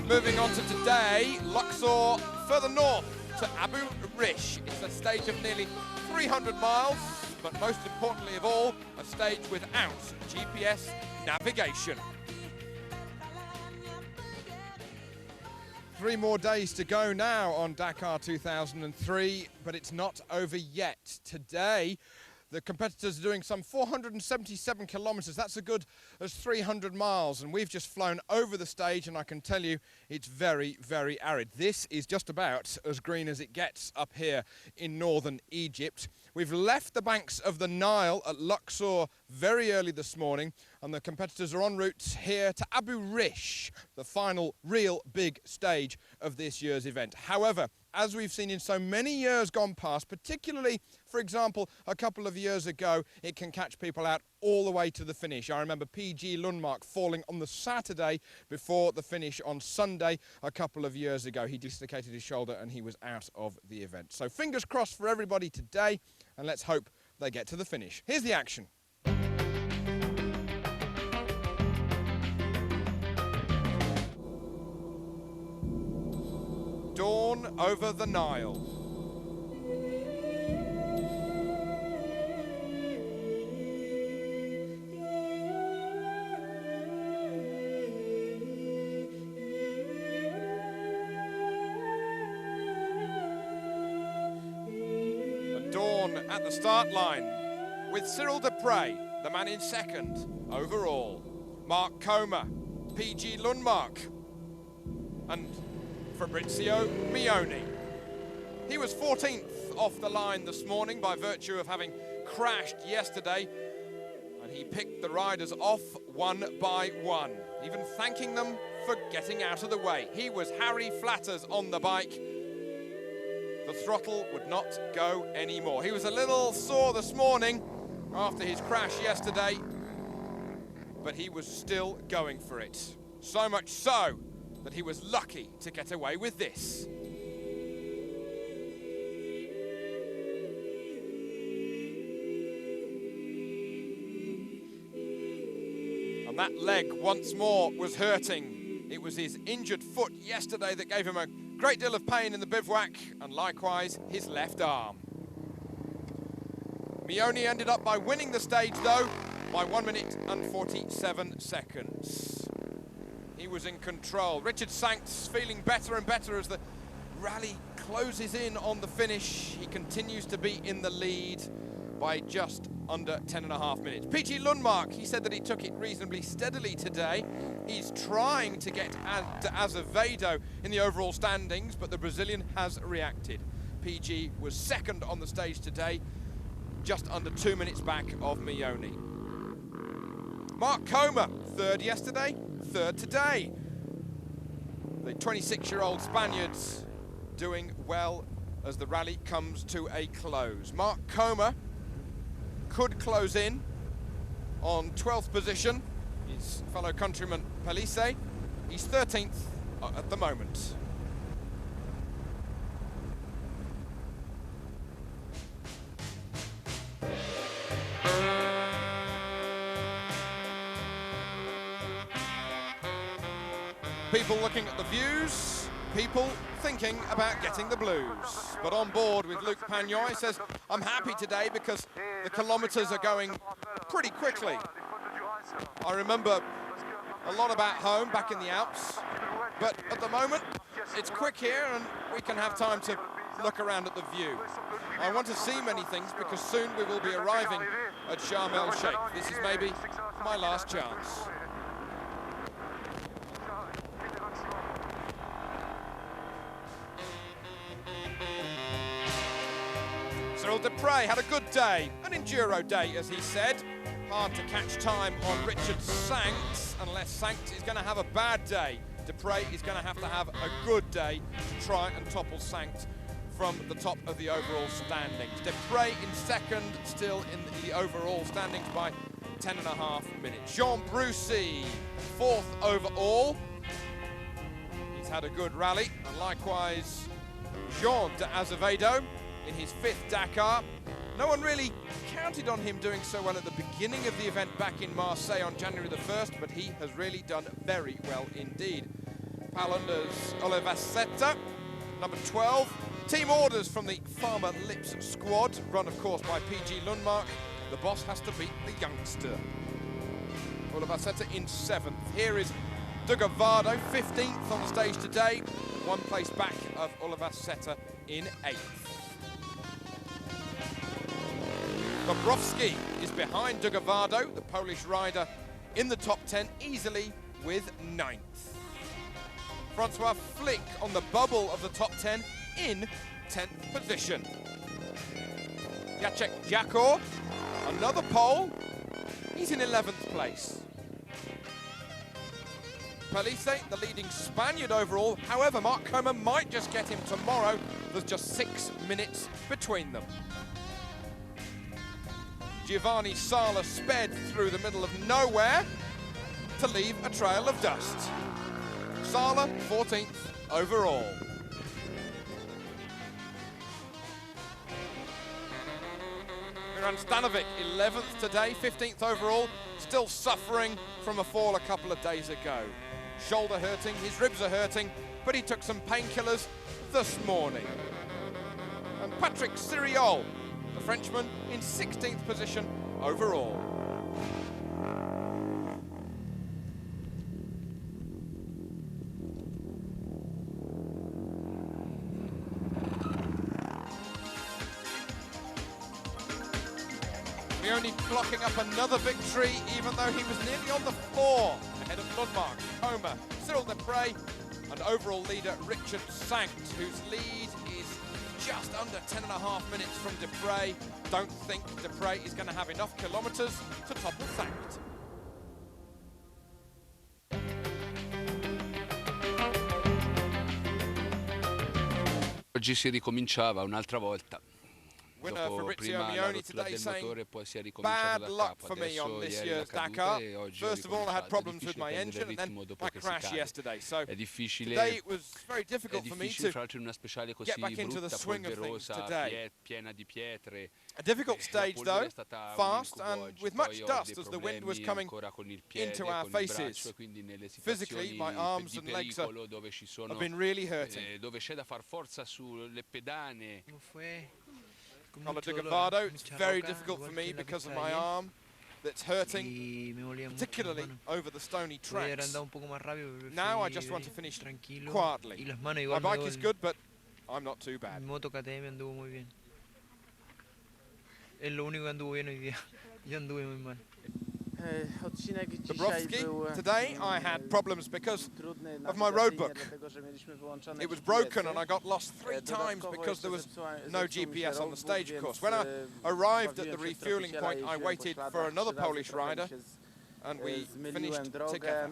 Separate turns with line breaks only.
Moving on to today, Luxor further north to Abu Rish. It's a stage of nearly 300 miles, but most importantly of all, a stage without GPS navigation. 3 more days to go now on Dakar 2003, but it's not over yet. Today, the competitors are doing some 477 kilometres. That's as good as 300 miles. And we've just flown over the stage, and I can tell you it's very, very arid. This is just about as green as it gets up here in northern Egypt. We've left the banks of the Nile at Luxor very early this morning, and the competitors are en route here to Abu Rish, the final real big stage of this year's event. However, as we've seen in so many years gone past, particularly, for example, a couple of years ago, it can catch people out all the way to the finish. I remember PG Lundmark falling on the Saturday before the finish on Sunday a couple of years ago. He dislocated his shoulder and he was out of the event. So fingers crossed for everybody today, and let's hope they get to the finish. Here's the action. Dawn over the Nile. And dawn at the start line with Cyril Dupre, the man in second overall. Mark Comer, PG Lundmark, and Fabrizio Mioni. He was 14th off the line this morning by virtue of having crashed yesterday, and he picked the riders off one by one, even thanking them for getting out of the way. He was Harry Flatters on the bike. The throttle would not go anymore. He was a little sore this morning after his crash yesterday, but he was still going for it. So much so that he was lucky to get away with this. And that leg once more was hurting. It was his injured foot yesterday that gave him a great deal of pain in the bivouac, and likewise his left arm. Mioni ended up by winning the stage though by 1 minute and 47 seconds. He was in control. Richard Sancts feeling better and better as the rally closes in on the finish. He continues to be in the lead by just under 10.5 minutes. PG Lundmark, he said that he took it reasonably steadily today. He's trying to get to Azevedo in the overall standings, but the Brazilian has reacted. PG was second on the stage today, just under 2 minutes back of Mioni. Mark Comer, third yesterday, third today. The 26-year-old Spaniards doing well as the rally comes to a close. Mark Comer could close in on 12th position. His fellow countryman Pellice, he's 13th at the moment. People looking at the views, people thinking about getting the blues. But on board with Luc Pagnon, he says, I'm happy today because the kilometres are going pretty quickly. I remember a lot about home back in the Alps, but at the moment it's quick here and we can have time to look around at the view. I want to see many things because soon we will be arriving at Sharm el-Sheikh. This is maybe my last chance. Cyril Dupre had a good day, an enduro day as he said. Hard to catch time on Richard Sancts unless Sancts is going to have a bad day. Dupre is going to have a good day to try and topple Sancts from the top of the overall standings. Dupre in second, still in the overall standings by 10.5 minutes. Jean Brucy, fourth overall. He's had a good rally, and likewise Jean de Azevedo in his 5th Dakar. No one really counted on him doing so well at the beginning of the event back in Marseille on January the 1st, but he has really done very well indeed. Palander's Olivasetta, number 12. Team orders from the Farmer Lips squad, run of course by PG Lundmark. The boss has to beat the youngster. Olivasetta in 7th. Here is Dugavado, 15th on the stage today, 1 place back of Olivasetta in 8th. Bobrovsky is behind Dugavado, the Polish rider, in the top 10 easily with 9th. Francois Flick on the bubble of the top 10 in 10th position. Jacek Jakor, another Pole, he's in 11th place. Palice, the leading Spaniard overall. However, Mark Comer might just get him tomorrow. There's just 6 minutes between them. Giovanni Sala sped through the middle of nowhere to leave a trail of dust. Sala, 14th overall. Miran Stanovic, 11th today, 15th overall, still suffering from a fall a couple of days ago. Shoulder hurting, his ribs are hurting, but he took some painkillers this morning. And Patrick Siriol, the Frenchman, in 16th position overall. Leone clocking up another victory, even though he was nearly on the floor, ahead of Lundmark, Comer, Cyril Depre, and overall leader Richard Sankt, whose lead is just under 10.5 minutes from Depre. Don't think Depre is going to have enough kilometres to topple Sankt.
Oggi si ricominciava un'altra volta.
Winner Fabrizio Mioni today saying, bad luck for me on this year's Dakar. First of all, I had problems with my engine and then my crash yesterday. So today it was very difficult for me to get back into the swing of things today. A difficult stage though, fast and with much dust as the wind was coming into our faces. Physically, my arms and legs have been really hurting. Colin Dugavado, it's very difficult for me because of my arm that's hurting, particularly over the stony tracks. Now I just want to finish quietly. My bike is good, but I'm not too bad. Bobrovsky, today I had problems because of my road book. It was broken and I got lost 3 times because there was no GPS on the stage course. When I arrived at the refueling point, I waited for another Polish rider and we finished together.